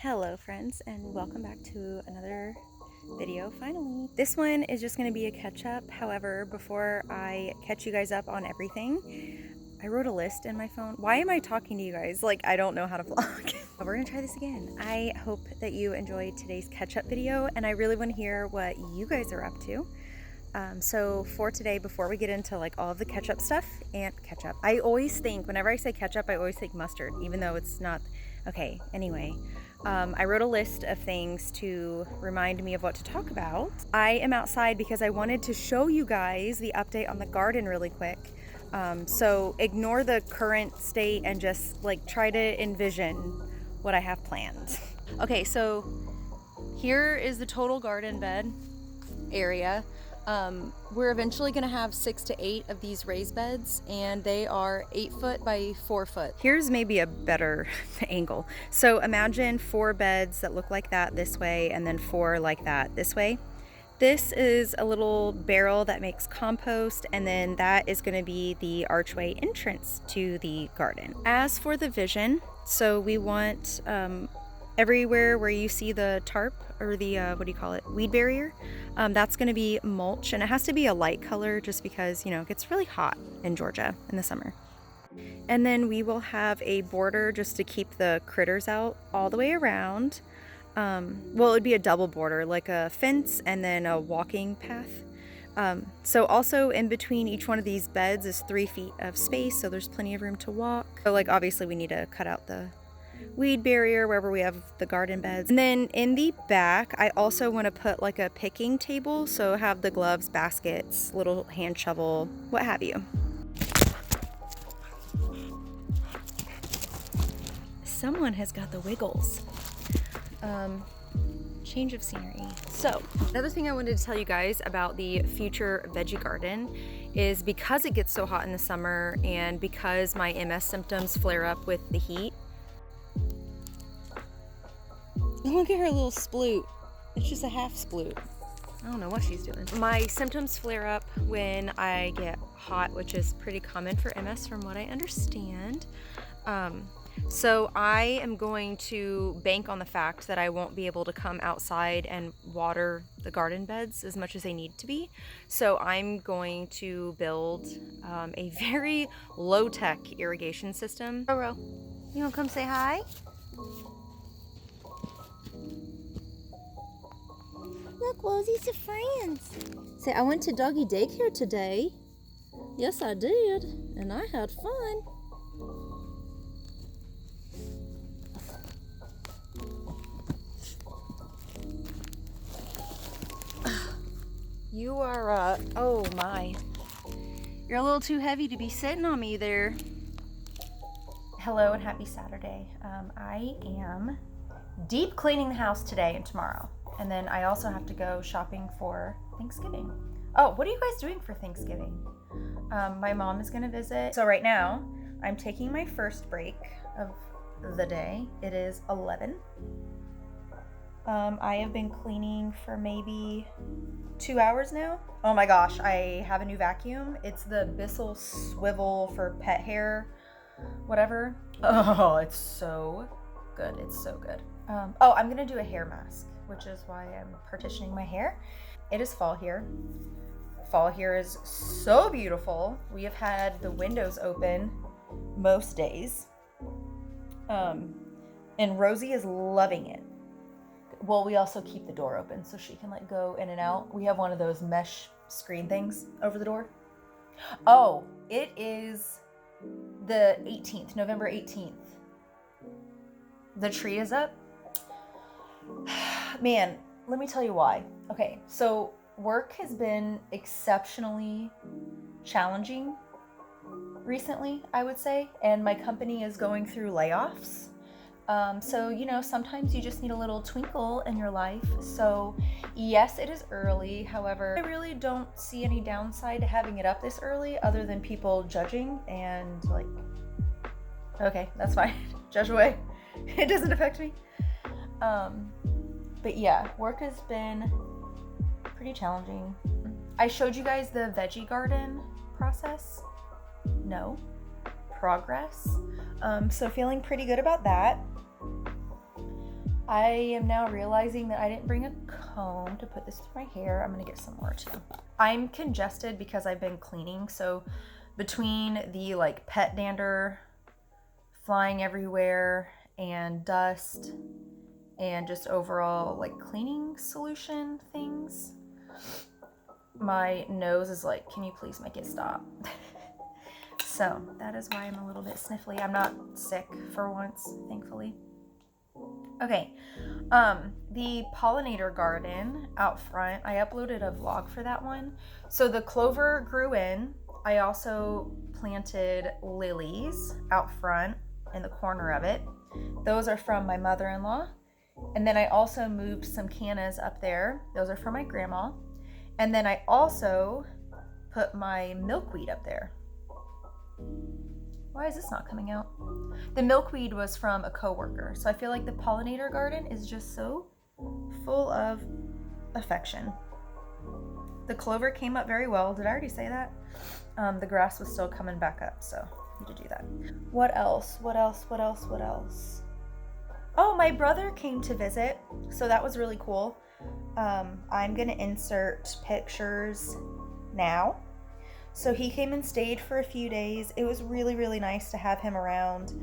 Hello friends, and welcome back to another video finally. This one is just going to be a catch up. However, before I catch you guys up on everything, I wrote a list in my phone. Why am I talking to you guys like I don't know how to vlog? We're gonna try this again. I hope that you enjoyed today's catch up video, and I really want to hear what you guys are up to. So for today, before we get into like all of the ketchup stuff and ketchup, I always think, whenever I say ketchup, I always think mustard, even though it's not. Okay, anyway, I wrote a list of things to remind me of what to talk about. I am outside because I wanted to show you guys the update on the garden really quick. So ignore the current state and just like try to envision what I have planned. Okay, so here is the total garden bed area. We're eventually gonna have 6 to 8 of these raised beds, and they are 8 foot by 4 foot. Here's maybe a better angle. So imagine 4 beds that look like that this way, and then 4 like that this way. This is a little barrel that makes compost, and then that is gonna be the archway entrance to the garden. As for the vision, so we want everywhere where you see the tarp or the what do you call it, weed barrier, that's going to be mulch, and it has to be a light color just because, you know, it gets really hot in Georgia in the summer. And then we will have a border just to keep the critters out all the way around. Well, it would be a double border, like a fence and then a walking path. So also in between each one of these beds is 3 feet of space, so there's plenty of room to walk. So like obviously we need to cut out the weed barrier wherever we have the garden beds. And then in the back, I also want to put like a picking table, so have the gloves, baskets, little hand shovel, what have you. Someone has got the wiggles. Change of scenery. So another thing I wanted to tell you guys about the future veggie garden is, because it gets so hot in the summer and because my MS symptoms flare up with the heat. Look at her little sploot. It's just a half sploot. I don't know what she's doing. My symptoms flare up when I get hot, which is pretty common for MS from what I understand. So I am going to bank on the fact that I won't be able to come outside and water the garden beds as much as they need to be. So I'm going to build a very low-tech irrigation system. Roro, you wanna come say hi? Look, Rosie's your friends. Say, I went to doggy daycare today. Yes, I did. And I had fun. You are, oh my. You're a little too heavy to be sitting on me there. Hello and happy Saturday. I am deep cleaning the house today and tomorrow. And then I also have to go shopping for Thanksgiving. Oh, what are you guys doing for Thanksgiving? My mom is gonna visit. So right now, I'm taking my first break of the day. It is 11. I have been cleaning for maybe 2 hours now. Oh my gosh, I have a new vacuum. It's the Bissell Swivel for pet hair, whatever. Oh, it's so good. It's so good. Oh, I'm gonna do a hair mask, which is why I'm partitioning my hair. It is fall here. Fall here is so beautiful. We have had the windows open most days. And Rosie is loving it. Well, we also keep the door open so she can like go in and out. We have one of those mesh screen things over the door. Oh, it is the 18th, November 18th. The tree is up. Man, let me tell you why. Okay, so work has been exceptionally challenging recently, I would say, and my company is going through layoffs. So, you know, sometimes you just need a little twinkle in your life. So yes, it is early. However, I really don't see any downside to having it up this early other than people judging and like, okay, that's fine. Judge away. It doesn't affect me. But yeah, work has been pretty challenging. I showed you guys the veggie garden process. No. Progress. So feeling pretty good about that. I am now realizing that I didn't bring a comb to put this through my hair. I'm gonna get some more too. I'm congested because I've been cleaning, so between the like pet dander flying everywhere and dust and just overall like cleaning solution things, my nose is like, can you please make it stop? So that is why I'm a little bit sniffly. I'm not sick for once, thankfully. Okay, the pollinator garden out front, I uploaded a vlog for that one. So the clover grew in. I also planted lilies out front in the corner of it. Those are from my mother-in-law. And then I also moved some cannas up there. Those are for my grandma. And then I also put my milkweed up there. Why is this not coming out? The milkweed was from a coworker. So I feel like the pollinator garden is just so full of affection. The clover came up very well. Did I already say that? The grass was still coming back up, so I need to do that. What else? What else? What else? What else? Oh, my brother came to visit, so that was really cool. I'm gonna insert pictures now. So he came and stayed for a few days. It was really, really nice to have him around.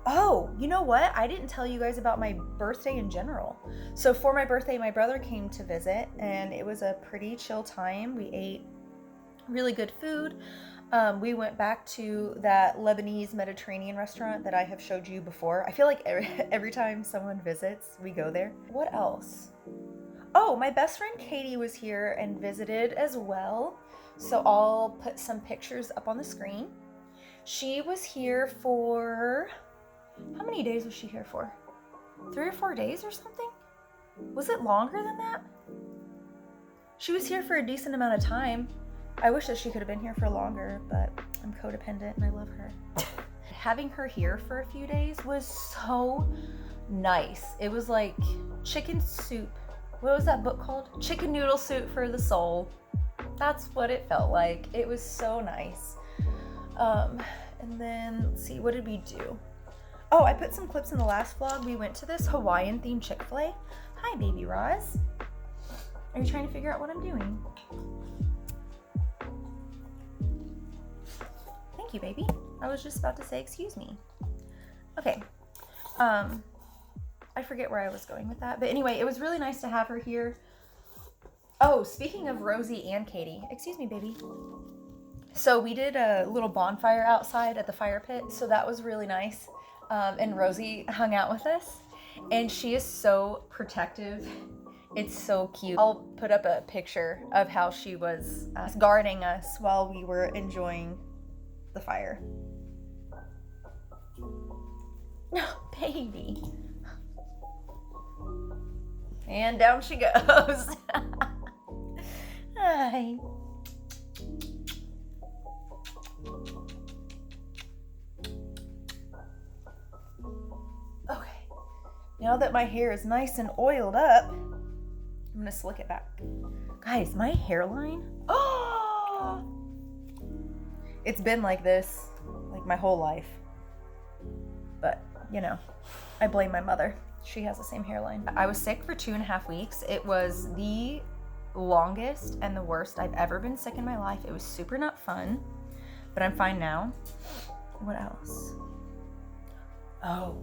Oh, you know what? I didn't tell you guys about my birthday in general. So for my birthday, my brother came to visit, and it was a pretty chill time. We ate really good food. We went back to that Lebanese Mediterranean restaurant that I have showed you before. I feel like every time someone visits, we go there. What else? Oh, my best friend Katie was here and visited as well. So I'll put some pictures up on the screen. She was here for, how many days was she here for? 3 or 4 days or something? Was it longer than that? She was here for a decent amount of time. I wish that she could have been here for longer, but I'm codependent and I love her. Having her here for a few days was so nice. It was like chicken soup. What was that book called? Chicken noodle soup for the soul. That's what it felt like. It was so nice. And then, let's see, what did we do? Oh, I put some clips in the last vlog. We went to this Hawaiian themed Chick-fil-A. Hi, baby Roz. Are you trying to figure out what I'm doing? Thank you, baby. I was just about to say excuse me. Okay. I forget where I was going with that. But anyway, it was really nice to have her here. Oh, speaking of Rosie and Katie. Excuse me, baby. So we did a little bonfire outside at the fire pit. So that was really nice. And Rosie hung out with us. And she is so protective. It's so cute. I'll put up a picture of how she was guarding us while we were enjoying the fire. No, baby. And down she goes. Hi. Okay. Now that my hair is nice and oiled up, I'm gonna slick it back. Guys, my hairline. Oh! It's been like this, like my whole life. But, you know, I blame my mother. She has the same hairline. I was sick for 2.5 weeks. It was the longest and the worst I've ever been sick in my life. It was super not fun, but I'm fine now. What else? Oh,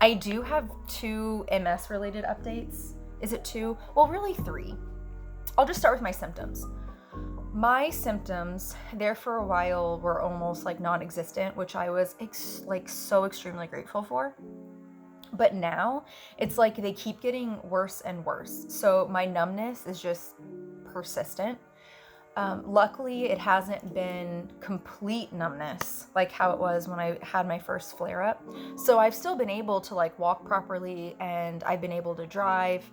I do have 2 MS related updates. Is it 2? Well, really 3. I'll just start with my symptoms. My symptoms there for a while were almost like non-existent, which I was so extremely grateful for. But now it's like they keep getting worse and worse. So my numbness is just persistent. Luckily, it hasn't been complete numbness like how it was when I had my first flare up. So I've still been able to like walk properly and I've been able to drive.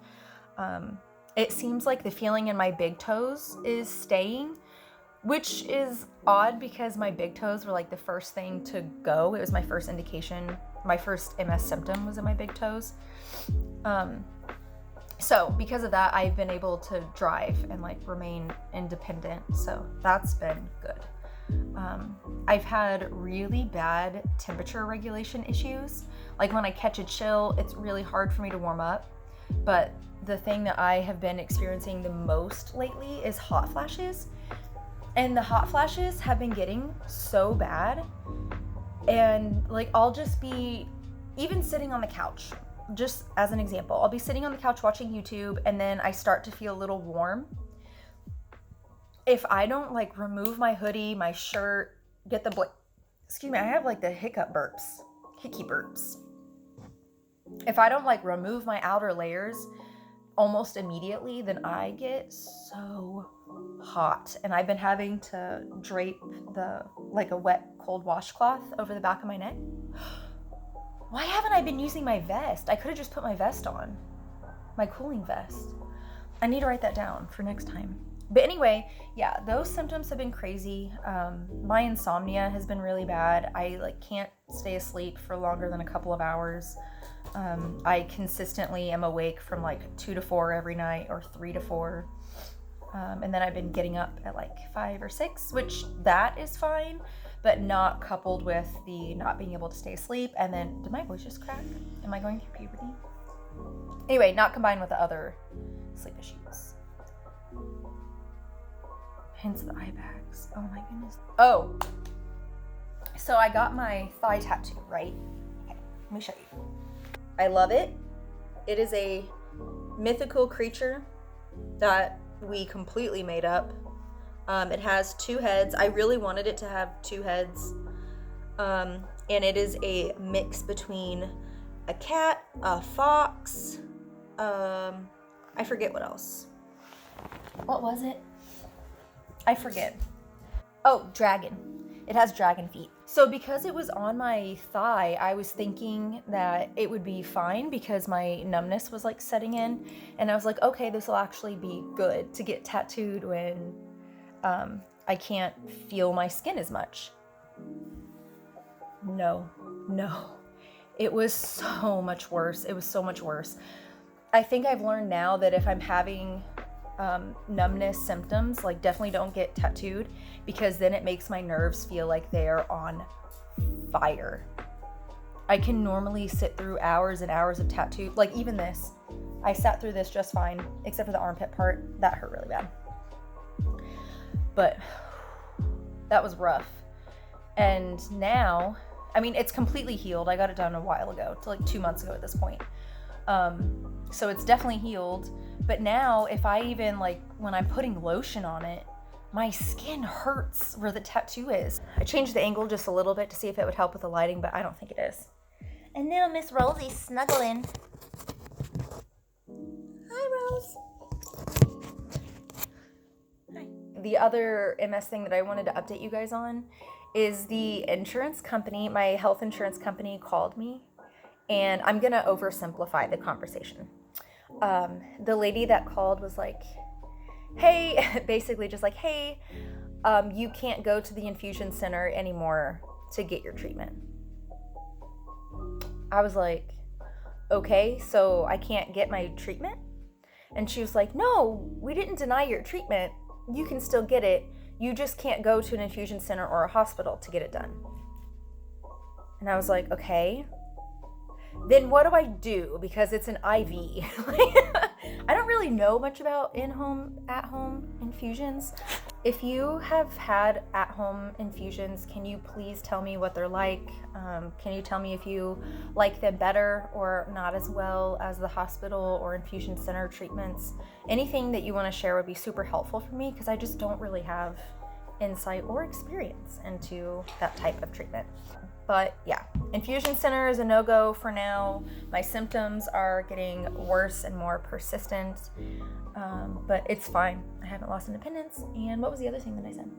It seems like the feeling in my big toes is staying, which is odd because my big toes were like the first thing to go. It was my first indication. My first MS symptom was in my big toes. So because of that, I've been able to drive and like remain independent. So that's been good. I've had really bad temperature regulation issues. Like when I catch a chill, it's really hard for me to warm up. But the thing that I have been experiencing the most lately is hot flashes. And the hot flashes have been getting so bad. And like, I'll just be even sitting on the couch, just as an example, I'll be sitting on the couch watching YouTube, and then I start to feel a little warm. If I don't like remove my hoodie, my shirt, get the excuse me, I have like the hickey burps. If I don't like remove my outer layers almost immediately, then I get so hot. And I've been having to drape like a wet cold washcloth over the back of my neck. Why haven't I been using my vest? I could have just put my vest on, my cooling vest. I need to write that down for next time. But anyway, yeah, those symptoms have been crazy. My insomnia has been really bad. I like can't stay asleep for longer than a couple of hours. I consistently am awake from like 2 to 4 every night, or 3 to 4. And then I've been getting up at like 5 or 6, which that is fine, but not coupled with the not being able to stay asleep. And then, did my voice just crack? Am I going through puberty? Anyway, not combined with the other sleep issues. Hence the eye bags. Oh my goodness. Oh, so I got my thigh tattoo, right? Okay, let me show you. I love it. It is a mythical creature that we completely made up. It has 2 heads. I really wanted it to have 2 heads. And it is a mix between a cat, a fox, I forget what else. What was it? I forget. Oh, dragon. It has dragon feet. So because it was on my thigh, I was thinking that it would be fine because my numbness was like setting in. And I was like, okay, this will actually be good to get tattooed when I can't feel my skin as much. No. It was so much worse. It was so much worse. I think I've learned now that if I'm having numbness symptoms, like definitely don't get tattooed, because then it makes my nerves feel like they're on fire. I can normally sit through hours and hours of tattoo, like even this. I sat through this just fine, except for the armpit part. That hurt really bad. But that was rough. And now, I mean, it's completely healed. I got it done a while ago, like 2 months ago at this point. So it's definitely healed. But now if I even like, when I'm putting lotion on it, my skin hurts where the tattoo is. I changed the angle just a little bit to see if it would help with the lighting, but I don't think it is. And little Miss Rosie's snuggling. Hi, Rose. Hi. The other MS thing that I wanted to update you guys on is the insurance company, my health insurance company called me, and I'm gonna oversimplify the conversation. The lady that called was like, hey, basically just like, hey, you can't go to the infusion center anymore to get your treatment. I was like, okay, so I can't get my treatment? And she was like, no, we didn't deny your treatment. You can still get it. You just can't go to an infusion center or a hospital to get it done. And I was like, okay. Then what do I do? Because it's an IV. I don't really know much about at-home infusions. If you have had at-home infusions, can you please tell me what they're like? Can you tell me if you like them better or not as well as the hospital or infusion center treatments? Anything that you want to share would be super helpful for me, because I just don't really have insight or experience into that type of treatment. But yeah, infusion center is a no-go for now. My symptoms are getting worse and more persistent, but it's fine. I haven't lost independence. And what was the other thing that I said?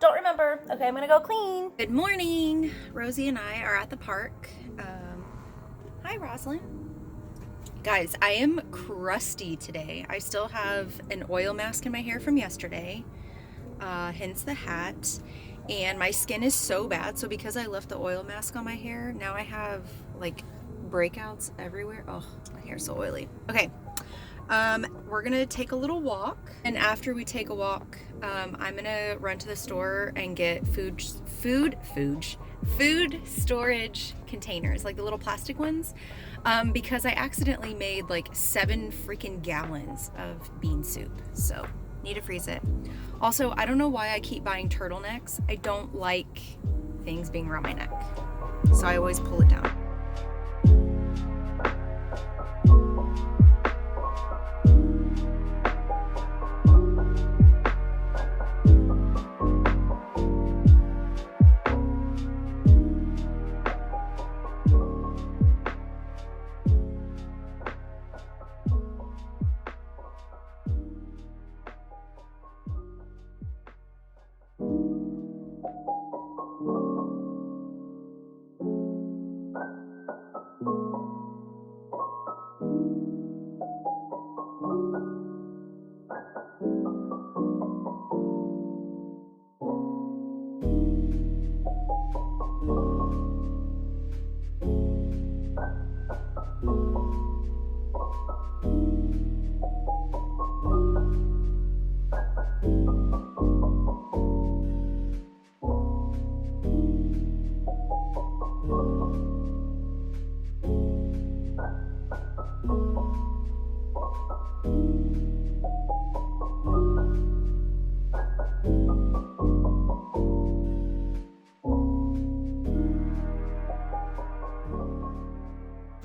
Don't remember. Okay, I'm gonna go clean. Good morning. Rosie and I are at the park. Hi, Rosalind. Guys, I am crusty today. I still have an oil mask in my hair from yesterday, hence the hat. And my skin is so bad, so because I left the oil mask on my hair, now I have like breakouts everywhere. Oh, my hair's so oily. Okay, We're gonna take a little walk, and after we take a walk, I'm gonna run to the store and get food storage containers, like the little plastic ones, because I accidentally made like 7 freaking gallons of bean soup, so need to freeze it. Also, I don't know why I keep buying turtlenecks. I don't like things being around my neck, so I always pull it down.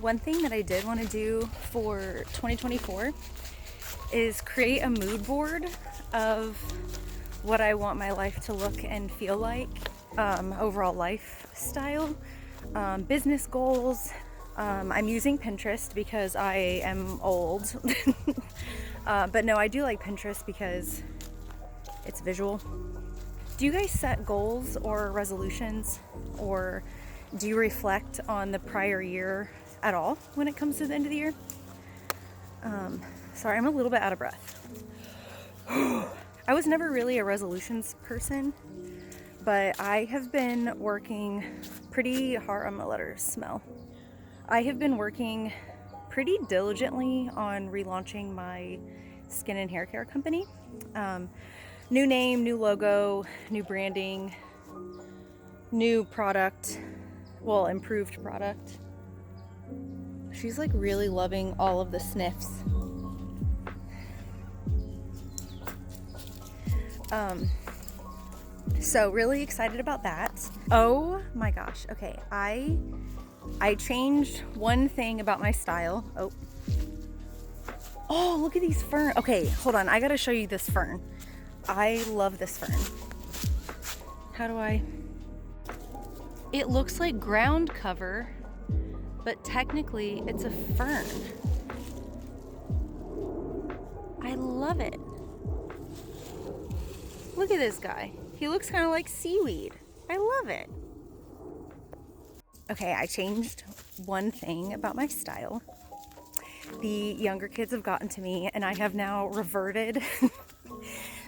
One thing that I did want to do for 2024 is create a mood board of what I want my life to look and feel like, overall lifestyle, business goals. I'm using Pinterest because I am old, but no, I do like Pinterest because it's visual. Do you guys set goals or resolutions, or do you reflect on the prior year at all when it comes to the end of the year? Sorry, I'm a little bit out of breath. I was never really a resolutions person, but I have been working pretty hard. I'm gonna let her smell. I have been working pretty diligently on relaunching my skin and hair care company. New name, new logo, new branding, new product, well, improved product. She's like really loving all of the sniffs. So really excited about that. Oh my gosh. Okay, I changed one thing about my style. Oh, look at these ferns. Okay, hold on. I gotta show you this fern. I love this fern. How do I? It looks like ground cover, but technically it's a fern. I love it. Look at this guy. He looks kind of like seaweed. I love it. Okay, I changed one thing about my style. The younger kids have gotten to me, and I have now reverted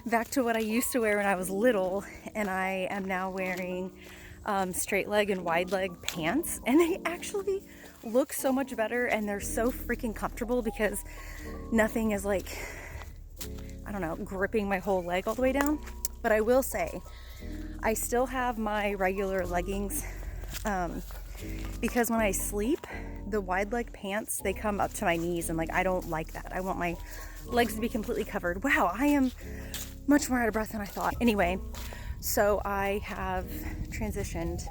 back to what I used to wear when I was little, and I am now wearing straight leg and wide leg pants, and they actually look so much better, and they're so freaking comfortable because nothing is like, I don't know, gripping my whole leg all the way down. But I will say, I still have my regular leggings because when I sleep, the wide leg pants, they come up to my knees, and like, I don't like that. I want my legs to be completely covered. Wow, I am much more out of breath than I thought. Anyway, so I have transitioned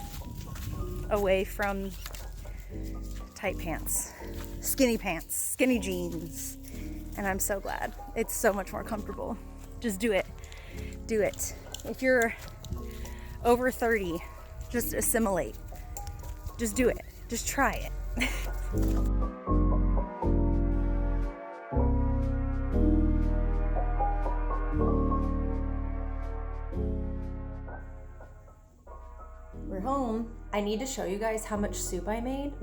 away from tight pants, skinny jeans, and I'm so glad. It's so much more comfortable. Just do it. Do it. If you're over 30, just assimilate. Just do it. Just try it. We're home. I need to show you guys how much soup I made.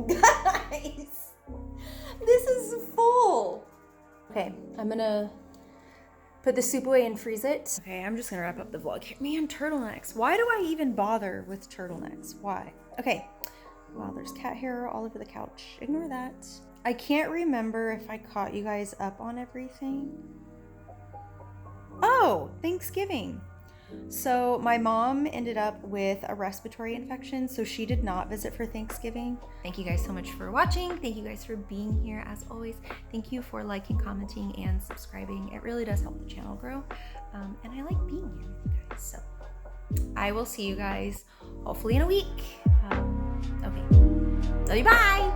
Guys, this is full. Okay, I'm gonna put the soup away and freeze it. Okay, I'm just gonna wrap up the vlog. Man, turtlenecks. Why do I even bother with turtlenecks? Why? Okay. Wow, there's cat hair all over the couch. Ignore that. I can't remember if I caught you guys up on everything. Oh, Thanksgiving. So my mom ended up with a respiratory infection, so she did not visit for Thanksgiving. Thank you guys so much for watching. Thank you guys for being here as always. Thank you for liking, commenting, and subscribing. It really does help the channel grow. And I like being here with you guys. So I will see you guys hopefully in a week. Okay. Love you, bye!